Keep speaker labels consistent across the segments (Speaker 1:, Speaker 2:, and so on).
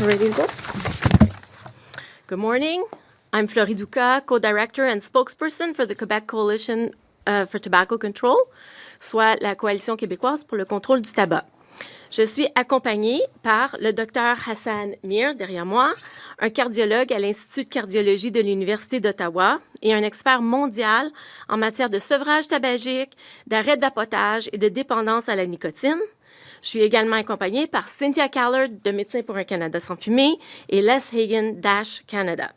Speaker 1: Ready to go? Good morning. I'm Florie Duca, co-director and spokesperson for the Quebec Coalition for Tobacco Control, soit la Coalition québécoise pour le contrôle du tabac. Je suis accompagnée par le Dr Hassan Mir, derrière moi, un cardiologue à l'Institut de cardiologie de l'Université d'Ottawa et un expert mondial en matière de sevrage tabagique, d'arrêt de vapotage et de dépendance à la nicotine. Je suis également accompagnée par Cynthia Callard de Médecins pour un Canada sans fumée et Les Hagan d'Ash Canada.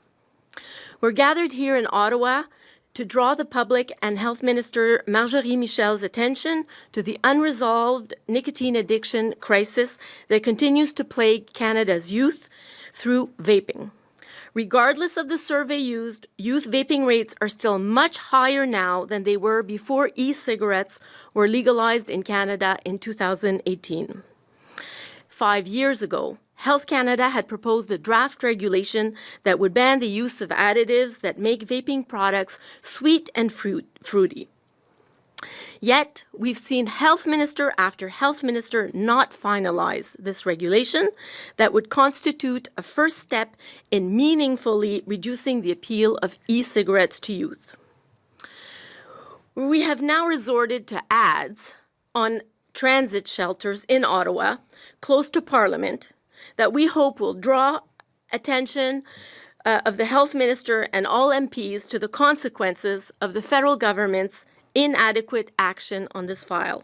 Speaker 1: We're gathered here in Ottawa to draw the public and Health Minister Marjorie Michel's attention to the unresolved nicotine addiction crisis that continues to plague Canada's youth through vaping. Regardless of the survey used, youth vaping rates are still much higher now than they were before e-cigarettes were legalized in Canada in 2018. 5 years ago, Health Canada had proposed a draft regulation that would ban the use of additives that make vaping products sweet and fruity. Yet, we've seen health minister after health minister not finalize this regulation that would constitute a first step in meaningfully reducing the appeal of e-cigarettes to youth. We have now resorted to ads on transit shelters in Ottawa, close to Parliament, that we hope will draw attention of the health minister and all MPs to the consequences of the federal government's inadequate action on this file.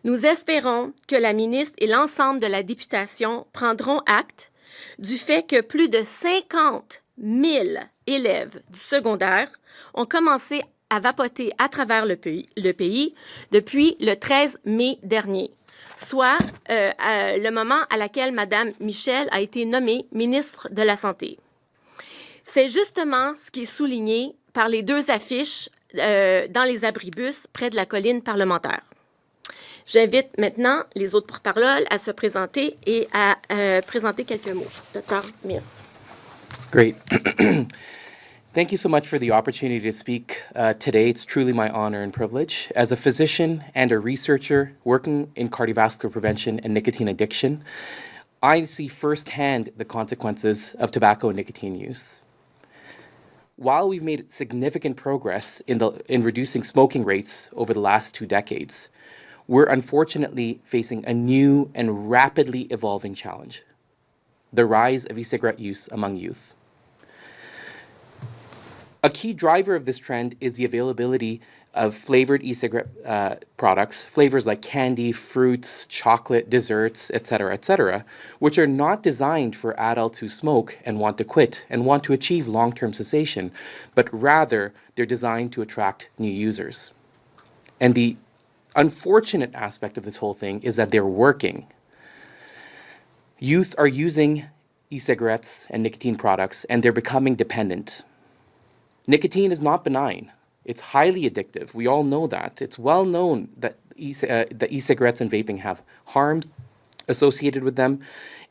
Speaker 1: Nous espérons que la ministre et l'ensemble de la députation prendront acte du fait que plus de 50 000 élèves du secondaire ont commencé à vapoter à travers le pays depuis le 13 mai dernier, soit le moment à laquelle Mme Michel a été nommée ministre de la Santé. C'est justement ce qui est souligné par les deux affiches dans les abribus près de la colline parlementaire. J'invite maintenant les autres porte-paroles à se présenter et à présenter quelques mots. Dr. Mir.
Speaker 2: Great. Thank you so much for the opportunity to speak today. It's truly my honor and privilege. As a physician and a researcher working in cardiovascular prevention and nicotine addiction, I see firsthand the consequences of tobacco and nicotine use. While we've made significant progress in reducing smoking rates over the last 2 decades, we're unfortunately facing a new and rapidly evolving challenge: the rise of e-cigarette use among youth. A key driver of this trend is the availability of flavored e-cigarette products, flavors like candy, fruits, chocolate, desserts, etc., which are not designed for adults who smoke and want to quit and want to achieve long-term cessation, but rather they're designed to attract new users. And the unfortunate aspect of this whole thing is that they're working. Youth are using e-cigarettes and nicotine products, and they're becoming dependent. Nicotine is not benign. It's highly addictive. We all know that. It's well known that e-cigarettes and vaping have harms associated with them.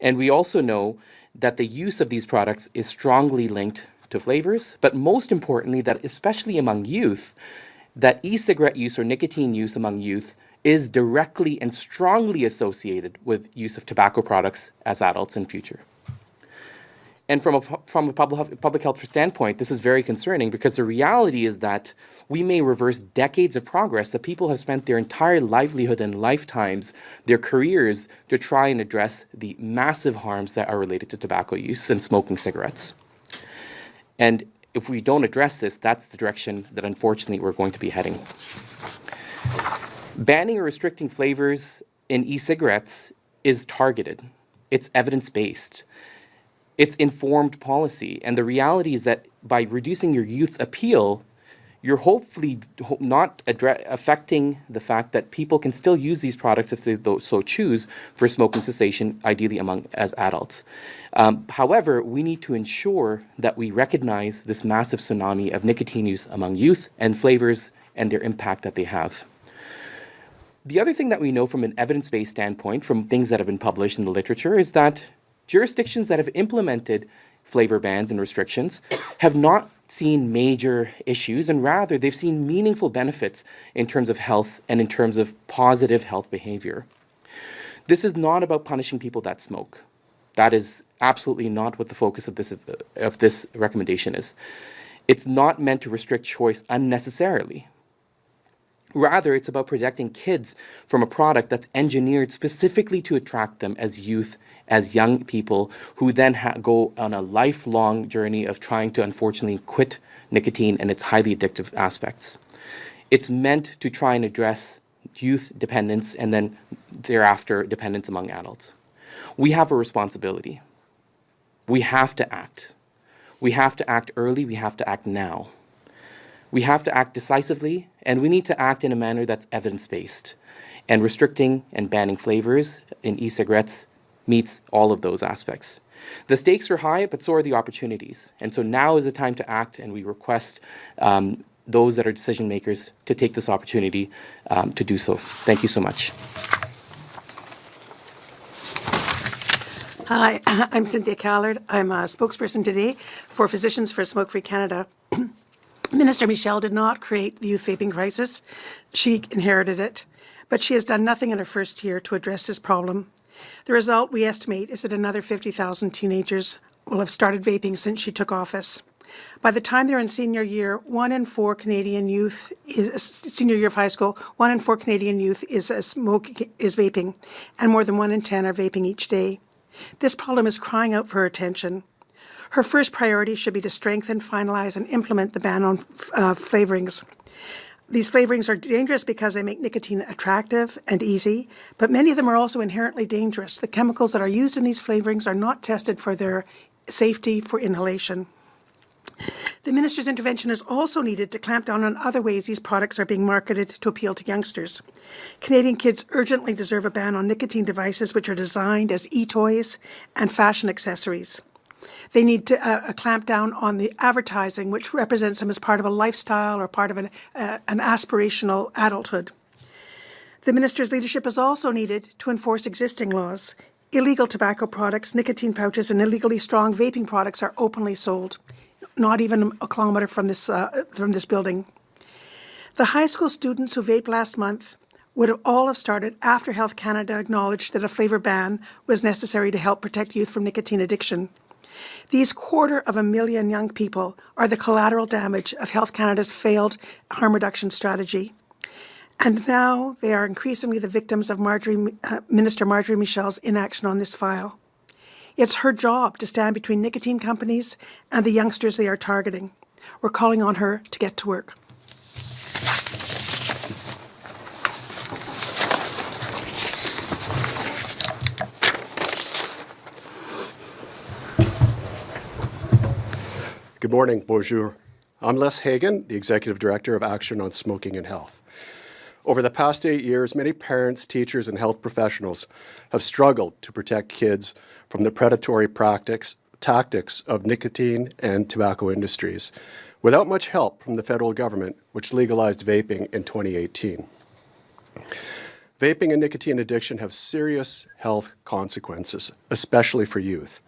Speaker 2: And we also know that the use of these products is strongly linked to flavors, but most importantly, that especially among youth, that e-cigarette use or nicotine use among youth is directly and strongly associated with use of tobacco products as adults in future. And from a public health standpoint, this is very concerning because the reality is that we may reverse decades of progress that people have spent their entire livelihood and lifetimes, their careers, to try and address the massive harms that are related to tobacco use and smoking cigarettes. And if we don't address this, that's the direction that unfortunately we're going to be heading. Banning or restricting flavors in e-cigarettes is targeted. It's evidence-based. It's informed policy, and the reality is that by reducing your youth appeal, you're hopefully not affecting the fact that people can still use these products if they so choose for smoking cessation, ideally as adults. However, we need to ensure that we recognize this massive tsunami of nicotine use among youth and flavors and their impact that they have. The other thing that we know from an evidence-based standpoint, from things that have been published in the literature, is that jurisdictions that have implemented flavor bans and restrictions have not seen major issues, and rather they've seen meaningful benefits in terms of health and in terms of positive health behavior. This is not about punishing people that smoke. That is absolutely not what the focus of this recommendation is. It's not meant to restrict choice unnecessarily. Rather, it's about protecting kids from a product that's engineered specifically to attract them as youth, as young people who then go on a lifelong journey of trying to unfortunately quit nicotine and its highly addictive aspects. It's meant to try and address youth dependence and then thereafter dependence among adults. We have a responsibility. We have to act. We have to act early. We have to act now. We have to act decisively, and we need to act in a manner that's evidence-based. And restricting and banning flavors in e-cigarettes meets all of those aspects. The stakes are high, but so are the opportunities. And so now is the time to act, and we request those that are decision makers to take this opportunity to do so. Thank you so much.
Speaker 3: Hi, I'm Cynthia Callard. I'm a spokesperson today for Physicians for Smoke-Free Canada. Minister Michelle did not create the youth vaping crisis. She inherited it, but she has done nothing in her first year to address this problem. The result, we estimate, is that another 50,000 teenagers will have started vaping since she took office. By the time they're in senior year, 1 in 4 Canadian youth senior year of high school, 1 in 4 Canadian youth is vaping, and more than 1 in 10 are vaping each day. This problem is crying out for her attention. Her first priority should be to strengthen, finalize, and implement the ban on flavorings. These flavorings are dangerous because they make nicotine attractive and easy, but many of them are also inherently dangerous. The chemicals that are used in these flavorings are not tested for their safety for inhalation. The Minister's intervention is also needed to clamp down on other ways these products are being marketed to appeal to youngsters. Canadian kids urgently deserve a ban on nicotine devices which are designed as e-toys and fashion accessories. They need to clamp down on the advertising which represents them as part of a lifestyle or part of an aspirational adulthood. The Minister's leadership is also needed to enforce existing laws. Illegal tobacco products, nicotine pouches, and illegally strong vaping products are openly sold, not even a kilometre from this building. The high school students who vaped last month would have all started after Health Canada acknowledged that a flavour ban was necessary to help protect youth from nicotine addiction. These 250,000 young people are the collateral damage of Health Canada's failed harm reduction strategy. And now they are increasingly the victims of Minister Marjorie Michel's inaction on this file. It's her job to stand between nicotine companies and the youngsters they are targeting. We're calling on her to get to work.
Speaker 4: Good morning, bonjour. I'm Les Hagan, the Executive Director of Action on Smoking and Health. Over the past 8 years, many parents, teachers, and health professionals have struggled to protect kids from the predatory tactics of nicotine and tobacco industries, without much help from the federal government, which legalized vaping in 2018. Vaping and nicotine addiction have serious health consequences, especially for youth.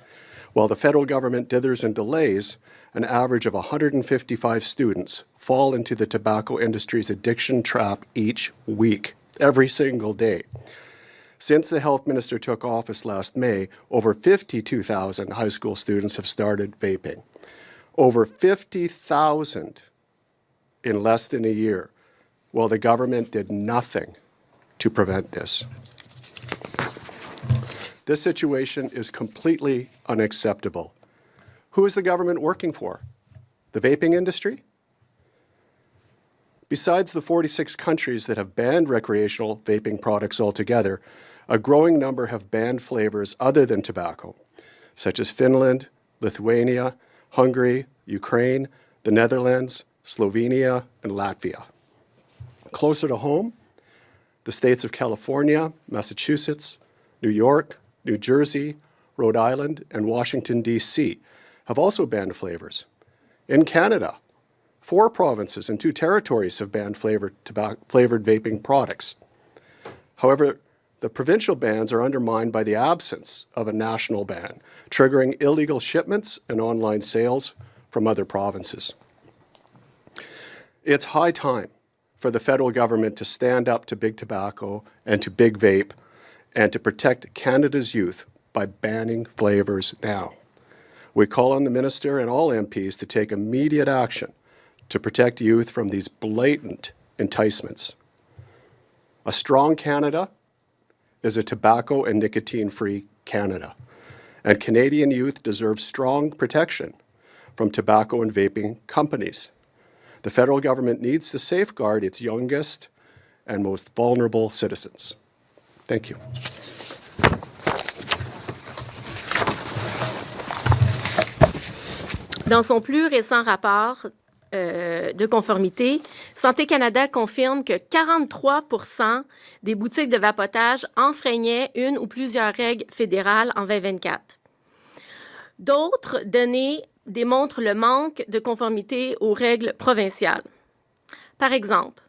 Speaker 4: While the federal government dithers and delays, an average of 155 students fall into the tobacco industry's addiction trap each week, every single day. Since the health minister took office last May, over 52,000 high school students have started vaping. Over 50,000 in less than a year, while the government did nothing to prevent this. This situation is completely unacceptable. Who is the government working for? The vaping industry? Besides the 46 countries that have banned recreational vaping products altogether, a growing number have banned flavors other than tobacco, such as Finland, Lithuania, Hungary, Ukraine, the Netherlands, Slovenia, and Latvia. Closer to home, the states of California, Massachusetts, New York, New Jersey, Rhode Island, and Washington, D.C. have also banned flavors. In Canada, 4 provinces and 2 territories have banned flavored vaping products. However, the provincial bans are undermined by the absence of a national ban, triggering illegal shipments and online sales from other provinces. It's high time for the federal government to stand up to big tobacco and to big vape and to protect Canada's youth by banning flavors now. We call on the Minister and all MPs to take immediate action to protect youth from these blatant enticements. A strong Canada is a tobacco and nicotine-free Canada, and Canadian youth deserve strong protection from tobacco and vaping companies. The federal government needs to safeguard its youngest and most vulnerable citizens. Thank you.
Speaker 1: Dans son plus récent rapport de conformité, Santé Canada confirme que 43% des boutiques de vapotage enfreignaient une ou plusieurs règles fédérales en 2024. D'autres données démontrent le manque de conformité aux règles provinciales. Par exemple,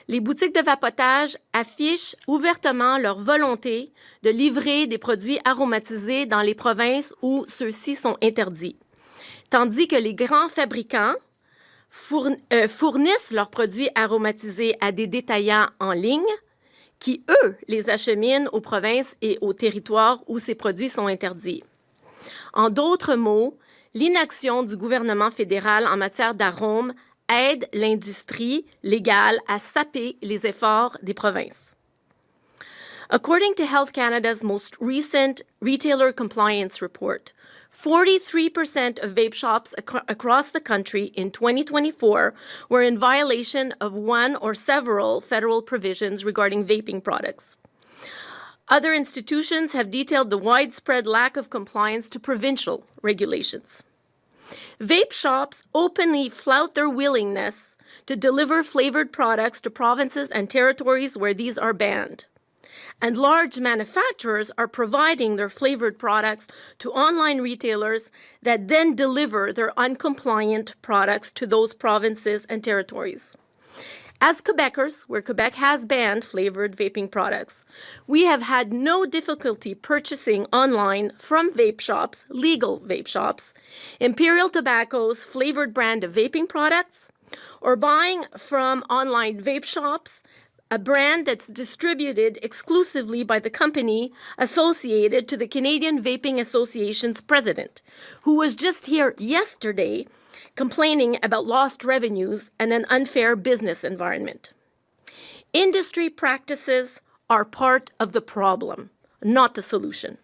Speaker 1: les boutiques de vapotage affichent ouvertement leur volonté de livrer des produits aromatisés dans les provinces où ceux-ci sont interdits, tandis que les grands fabricants fournissent leurs produits aromatisés à des détaillants en ligne qui, eux, les acheminent aux provinces et aux territoires où ces produits sont interdits. En d'autres mots, l'inaction du gouvernement fédéral en matière d'arômes aide l'industrie légale à saper les efforts des provinces. According to Health Canada's most recent Retailer Compliance Report, 43% of vape shops across the country in 2024 were in violation of one or several federal provisions regarding vaping products. Other institutions have detailed the widespread lack of compliance to provincial regulations. Vape shops openly flout their willingness to deliver flavored products to provinces and territories where these are banned. And large manufacturers are providing their flavored products to online retailers that then deliver their uncompliant products to those provinces and territories. As Quebecers, where Quebec has banned flavored vaping products, we have had no difficulty purchasing online from vape shops, legal vape shops, Imperial Tobacco's flavored brand of vaping products, or buying from online vape shops a brand that's distributed exclusively by the company associated to the Canadian Vaping Association's president, who was just here yesterday complaining about lost revenues and an unfair business environment. Industry practices are part of the problem, not the solution.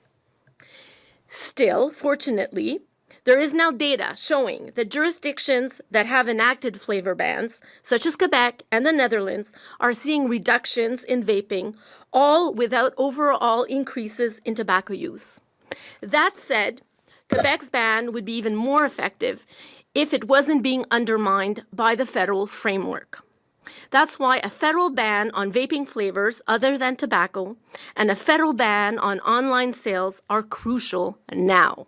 Speaker 1: Still, fortunately, there is now data showing that jurisdictions that have enacted flavor bans, such as Quebec and the Netherlands, are seeing reductions in vaping, all without overall increases in tobacco use. That said, Quebec's ban would be even more effective if it wasn't being undermined by the federal framework. That's why a federal ban on vaping flavors other than tobacco and a federal ban on online sales are crucial now.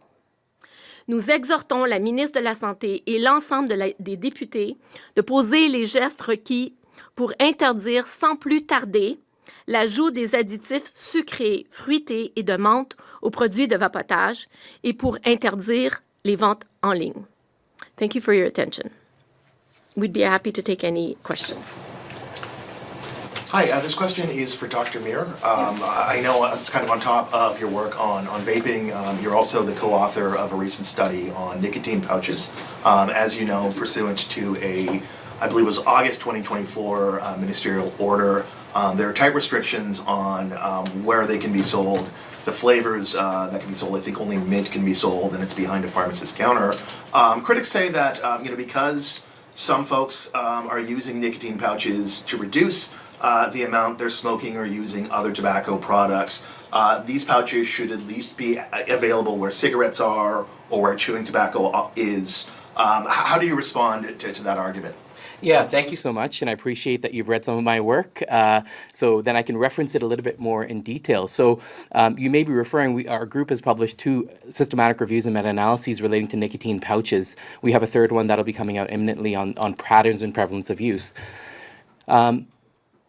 Speaker 1: Nous exhortons la ministre de la Santé et l'ensemble des députés de poser les gestes requis pour interdire sans plus tarder l'ajout des additifs sucrés, fruités et de menthe aux produits de vapotage et pour interdire les ventes en ligne. Thank you for your attention. We'd be happy to take any questions.
Speaker 5: Hi, this question is for Dr. Mir. I know it's kind of on top of your work on vaping. You're also the co-author of a recent study on nicotine pouches. As you know, pursuant to I believe it was August 2024 ministerial order, there are tight restrictions on where they can be sold. The flavors that can be sold, I think only mint can be sold, and it's behind a pharmacist's counter. Critics say that because some folks are using nicotine pouches to reduce the amount they're smoking or using other tobacco products, these pouches should at least be available where cigarettes are or where chewing tobacco is. How do you respond to that argument?
Speaker 2: Yeah, thank you so much, and I appreciate that you've read some of my work, so then I can reference it a little bit more in detail. So you may be referring, our group has published 2 systematic reviews and meta-analyses relating to nicotine pouches. We have a third one that'll be coming out imminently on patterns and prevalence of use.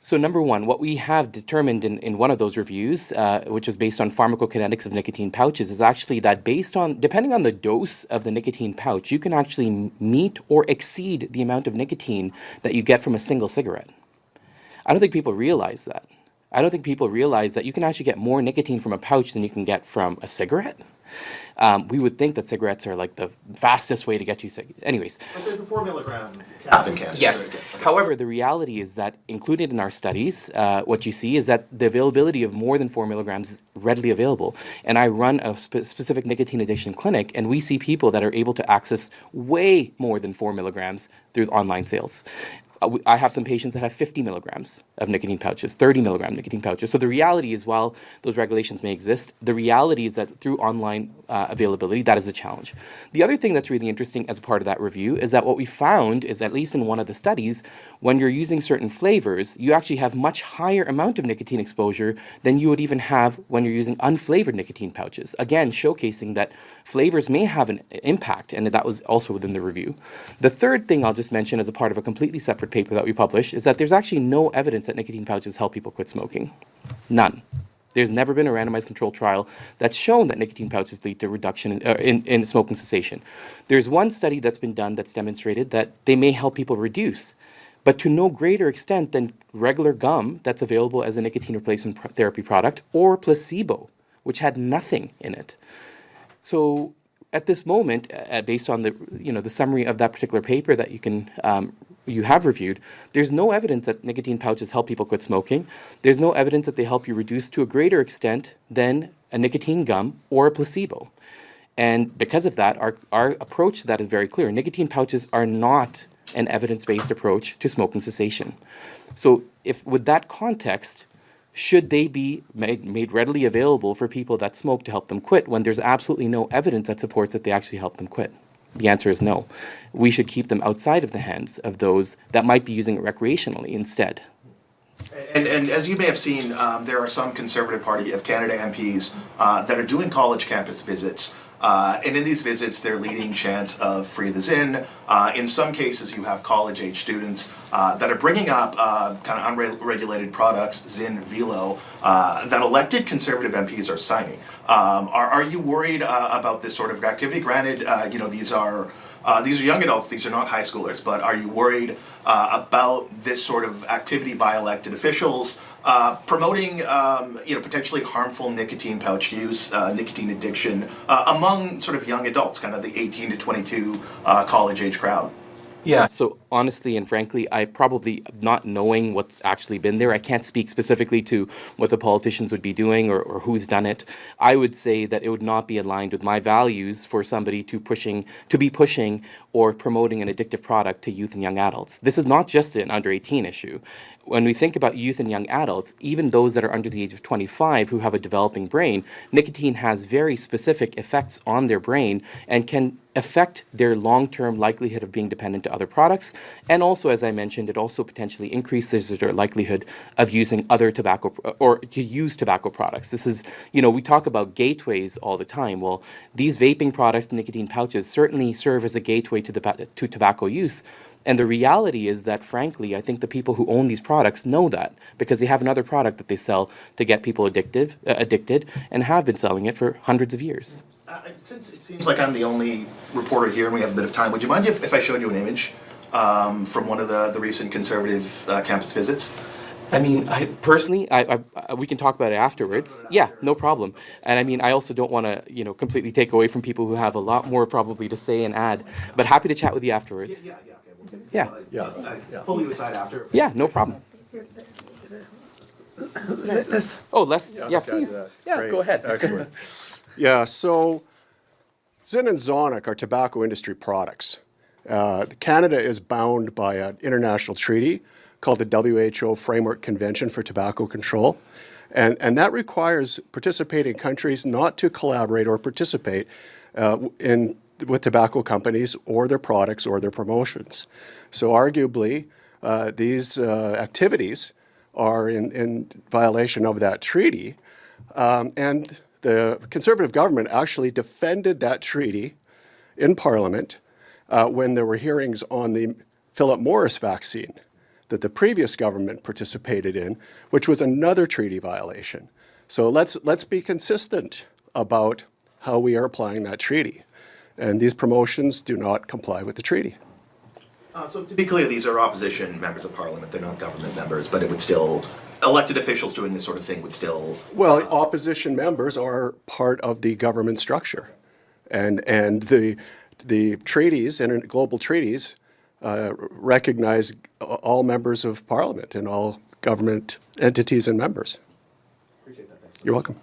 Speaker 2: So number one, what we have determined in one of those reviews, which is based on pharmacokinetics of nicotine pouches, is actually that depending on the dose of the nicotine pouch, you can actually meet or exceed the amount of nicotine that you get from a single cigarette. I don't think people realize that. I don't think people realize that you can actually get more nicotine from a pouch than you can get from a cigarette. We would think that cigarettes are like the fastest way to get you sick. Anyways.
Speaker 5: But there's a 4 milligram cap in Canada.
Speaker 2: Yes.
Speaker 5: Okay.
Speaker 2: However, the reality is that included in our studies, what you see is that the availability of more than 4 milligrams is readily available. And I run a specific nicotine addiction clinic, and we see people that are able to access way more than 4 milligrams through online sales. I have some patients that have 50 milligrams of nicotine pouches, 30 milligram nicotine pouches. So the reality is, while those regulations may exist, the reality is that through online availability, that is a challenge. The other thing that's really interesting as a part of that review is that what we found is, at least in one of the studies, when you're using certain flavors, you actually have much higher amount of nicotine exposure than you would even have when you're using unflavored nicotine pouches. Again, showcasing that flavors may have an impact, and that was also within the review. The third thing I'll just mention as a part of a completely separate paper that we published is that there's actually no evidence that nicotine pouches help people quit smoking. None. There's never been a randomized controlled trial that's shown that nicotine pouches lead to reduction in smoking cessation. There's one study that's been done that's demonstrated that they may help people reduce, but to no greater extent than regular gum that's available as a nicotine replacement therapy product, or placebo, which had nothing in it. So at this moment, based on the summary of that particular paper that you have reviewed, there's no evidence that nicotine pouches help people quit smoking. There's no evidence that they help you reduce to a greater extent than a nicotine gum or a placebo. And because of that, our approach to that is very clear. Nicotine pouches are not an evidence-based approach to smoking cessation. So with that context, should they be made readily available for people that smoke to help them quit when there's absolutely no evidence that supports that they actually help them quit? The answer is no. We should keep them outside of the hands of those that might be using it recreationally instead.
Speaker 5: And as you may have seen, there are some Conservative Party of Canada MPs that are doing college campus visits. And in these visits, they're leading chants of free the Zin. In some cases, you have college-age students that are bringing up kind of unregulated products, Zin, Velo, that elected Conservative MPs are signing. Are you worried about this sort of activity? Granted, these are young adults, these are not high schoolers, but are you worried about this sort of activity by elected officials promoting potentially harmful nicotine pouch use, nicotine addiction among sort of young adults, kind of the 18 to 22 college age crowd?
Speaker 2: Yeah, so honestly and frankly, I probably, not knowing what's actually been there, I can't speak specifically to what the politicians would be doing or who's done it. I would say that it would not be aligned with my values for somebody to be pushing or promoting an addictive product to youth and young adults. This is not just an under 18 issue. When we think about youth and young adults, even those that are under the age of 25 who have a developing brain, nicotine has very specific effects on their brain and can affect their long-term likelihood of being dependent to other products. And also, as I mentioned, it also potentially increases their likelihood of using other tobacco or to use tobacco products. This is, we talk about gateways all the time. Well, these vaping products, nicotine pouches, certainly serve as a gateway to tobacco use. And the reality is that, frankly, I think the people who own these products know that because they have another product that they sell to get people addicted and have been selling it for hundreds of years.
Speaker 5: Since it seems like I'm the only reporter here and we have a bit of time, would you mind if I showed you an image from one of the recent Conservative campus visits?
Speaker 2: I mean, we can talk about it afterwards. Yeah, no problem. And I mean, I also don't want to, completely take away from people who have a lot more probably to say and add, but happy to chat with you afterwards.
Speaker 5: Yeah. Pull you aside after.
Speaker 2: Yeah, no problem.
Speaker 3: This,
Speaker 2: Yeah, please. Yeah,
Speaker 4: Great.
Speaker 2: go ahead.
Speaker 4: Excellent. Yeah, so Zin and Zonic are tobacco industry products. Canada is bound by an international treaty called the WHO Framework Convention for Tobacco Control. And that requires participating countries not to collaborate or participate with tobacco companies or their products or their promotions. So arguably, these activities are in violation of that treaty. And the Conservative government actually defended that treaty in Parliament when there were hearings on the Philip Morris vaccine that the previous government participated in, which was another treaty violation. So let's be consistent about how we are applying that treaty. And these promotions do not comply with the treaty.
Speaker 5: So to be clear, these are opposition members of parliament. They're not government members, but it would still, elected officials doing this sort of thing would still...
Speaker 4: Well, opposition members are part of the government structure. And the treaties and global treaties recognize all members of parliament and all government entities and members.
Speaker 5: Appreciate that. Thanks.
Speaker 4: You're welcome.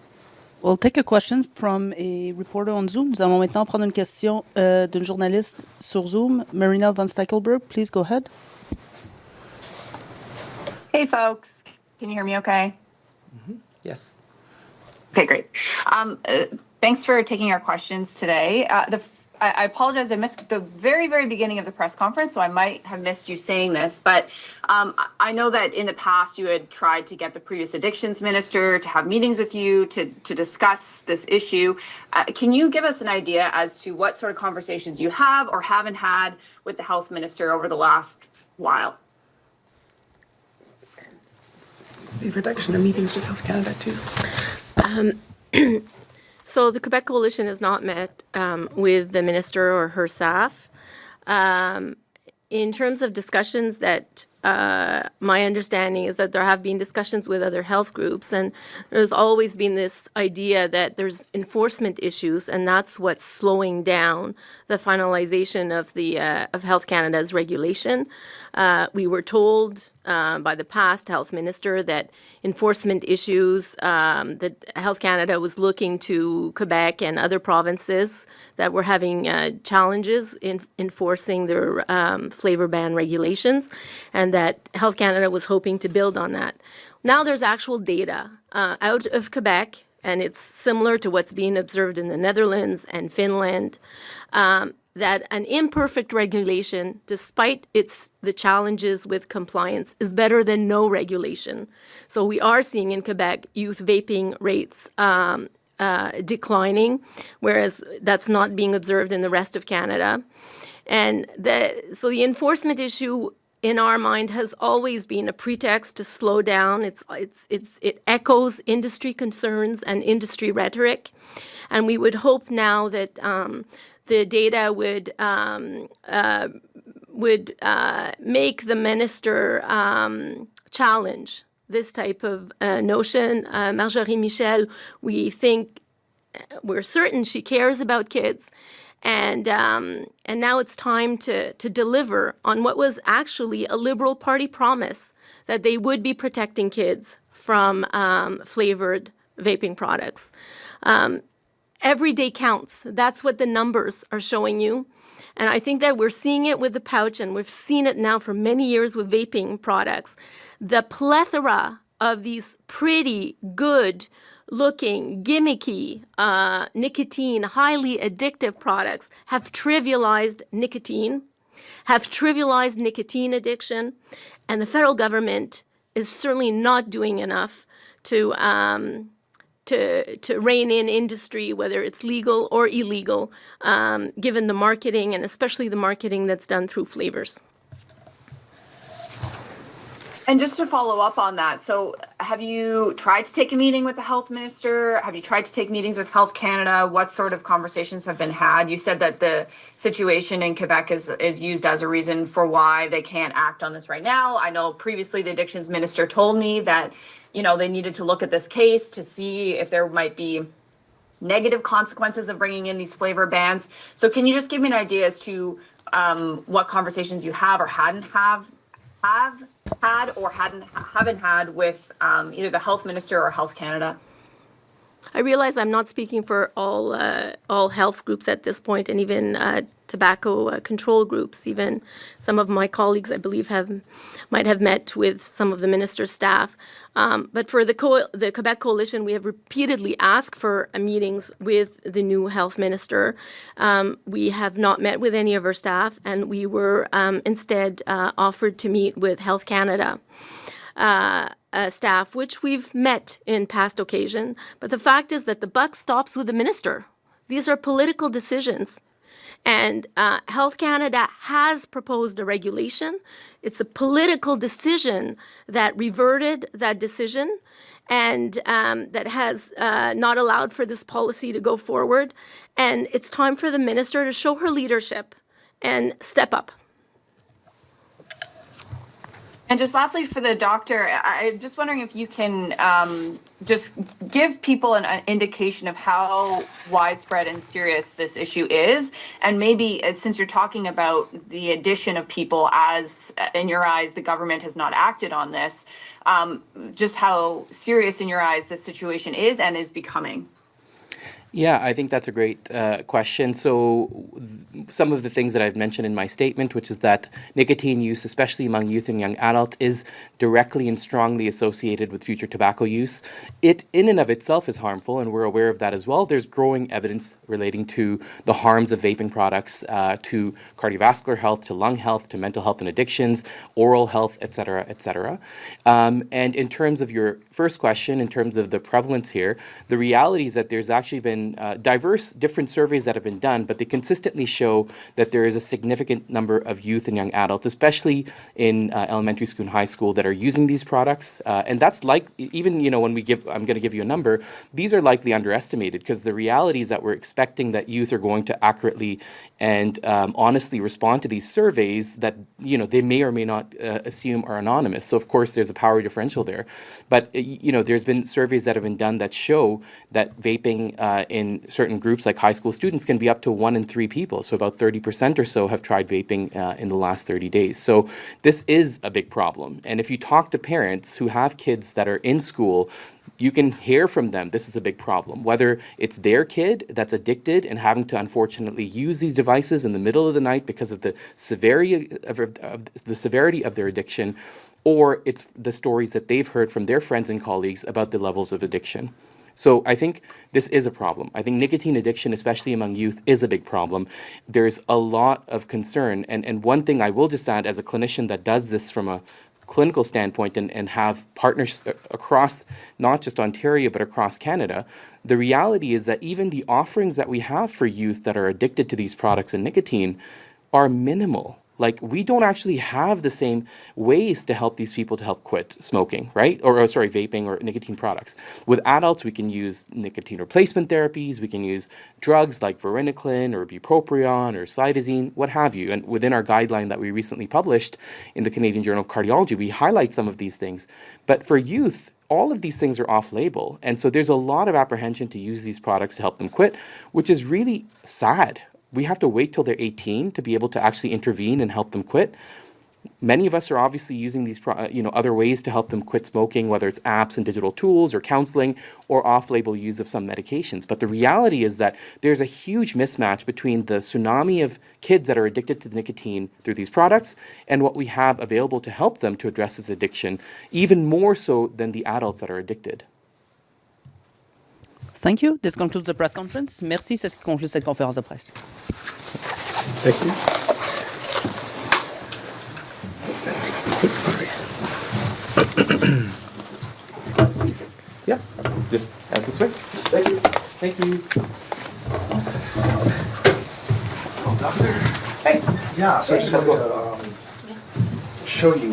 Speaker 6: We'll take a question from a reporter on Zoom. Nous allons maintenant prendre une question d'une journaliste sur Zoom. Marina von Stackelberg, please go ahead.
Speaker 7: Hey, folks. Can you hear me okay?
Speaker 2: Yes.
Speaker 7: Okay, great. Thanks for taking our questions today. I apologize, I missed the very, very beginning of the press conference, so I might have missed you saying this, but I know that in the past you had tried to get the previous addictions minister to have meetings with you to discuss this issue. Can you give us an idea as to what sort of conversations you have or haven't had with the health minister over the last while?
Speaker 3: The reduction of meetings with Health Canada too.
Speaker 1: So the Quebec Coalition has not met with the minister or her staff. In terms of discussions that my understanding is that there have been discussions with other health groups, and there's always been this idea that there's enforcement issues, and that's what's slowing down the finalization of the of Health Canada's regulation. We were told by the past health minister that enforcement issues, that Health Canada was looking to Quebec and other provinces that were having challenges in enforcing their flavor ban regulations, and that Health Canada was hoping to build on that. Now there's actual data out of Quebec, and it's similar to what's being observed in the Netherlands and Finland, that an imperfect regulation, despite the challenges with compliance, is better than no regulation. So we are seeing in Quebec youth vaping rates declining, whereas that's not being observed in the rest of Canada. And so the enforcement issue in our mind has always been a pretext to slow down. It echoes industry concerns and industry rhetoric, and we would hope now that the data would make the minister challenge this type of notion. Marjorie Michel, we're certain she cares about kids. And now it's time to deliver on what was actually a Liberal Party promise, that they would be protecting kids from flavoured vaping products. Every day counts. That's what the numbers are showing you. And I think that we're seeing it with the pouch, and we've seen it now for many years with vaping products. The plethora of these pretty good looking, gimmicky, nicotine, highly addictive products have trivialized nicotine, have trivialized nicotine addiction, and the federal government is certainly not doing enough to rein in industry, whether it's legal or illegal, given the marketing, and especially the marketing that's done through flavors.
Speaker 7: And just to follow up on that, so have you tried to take a meeting with the health minister? Have you tried to take meetings with Health Canada? What sort of conversations have been had? You said that the situation in Quebec is used as a reason for why they can't act on this right now. I know previously the addictions minister told me that, they needed to look at this case to see if there might be negative consequences of bringing in these flavor bans. So can you just give me an idea as to what conversations you have or haven't had with either the health minister or Health Canada?
Speaker 1: I realize I'm not speaking for all health groups at this point, and even tobacco control groups. Even some of my colleagues, I believe, might have met with some of the minister's staff. But for the Quebec Coalition, we have repeatedly asked for meetings with the new health minister. We have not met with any of our staff, and we were instead offered to meet with Health Canada staff, which we've met in past occasion. But the fact is that the buck stops with the minister. These are political decisions. And Health Canada has proposed a regulation. It's a political decision that reverted that decision, and that has not allowed for this policy to go forward. And it's time for the minister to show her leadership and step up.
Speaker 7: And just lastly, for the doctor, I'm just wondering if you can just give people an indication of how widespread and serious this issue is. And maybe since you're talking about the addition of people as, in your eyes, the government has not acted on this, just how serious in your eyes this situation is and is becoming.
Speaker 2: Yeah, I think that's a great question. So some of the things that I've mentioned in my statement, which is that nicotine use, especially among youth and young adults, is directly and strongly associated with future tobacco use. It in and of itself is harmful, and we're aware of that as well. There's growing evidence relating to the harms of vaping products to cardiovascular health, to lung health, to mental health and addictions, oral health, et cetera, et cetera. And in terms of your first question, in terms of the prevalence here, the reality is that there's actually been diverse different surveys that have been done, but they consistently show that there is a significant number of youth and young adults, especially in elementary school and high school, that are using these products. And that's like, even, when I'm going to give you a number, these are likely underestimated, because the reality is that we're expecting that youth are going to accurately and honestly respond to these surveys that, they may or may not assume are anonymous. So of course there's a power differential there. But, there's been surveys that have been done that show that vaping in certain groups like high school students can be up to 1 in 3 people. So about 30% or so have tried vaping in the last 30 days. So this is a big problem. And if you talk to parents who have kids that are in school, you can hear from them this is a big problem. Whether it's their kid that's addicted and having to unfortunately use these devices in the middle of the night because of the severity of their addiction, or it's the stories that they've heard from their friends and colleagues about the levels of addiction. So I think this is a problem. I think nicotine addiction, especially among youth, is a big problem. There's a lot of concern. And one thing I will just add, as a clinician that does this from a clinical standpoint and have partners across not just Ontario but across Canada, the reality is that even the offerings that we have for youth that are addicted to these products and nicotine are minimal. Like, we don't actually have the same ways to help these people to help quit smoking, right? Or vaping or nicotine products. With adults, we can use nicotine replacement therapies. We can use drugs like varenicline or bupropion or cytosine, what have you. And within our guideline that we recently published in the Canadian Journal of Cardiology, we highlight some of these things. But for youth, all of these things are off-label. And so there's a lot of apprehension to use these products to help them quit, which is really sad. We have to wait till they're 18 to be able to actually intervene and help them quit. Many of us are obviously using these other ways to help them quit smoking, whether it's apps and digital tools or counseling or off-label use of some medications. But the reality is that there's a huge mismatch between the tsunami of kids that are addicted to nicotine through these products and what we have available to help them to address this addiction, even more so than the adults that are addicted.
Speaker 6: Thank you. This concludes the press conference. Merci, c'est ce qui conclut cette conférence de presse.
Speaker 4: Thank you.
Speaker 2: Yeah, just have this way. Thank you. Thank you.
Speaker 5: Oh, doctor.
Speaker 2: Hey.
Speaker 5: Yeah, so I just
Speaker 2: Let's
Speaker 5: wanted
Speaker 2: go.
Speaker 5: to show you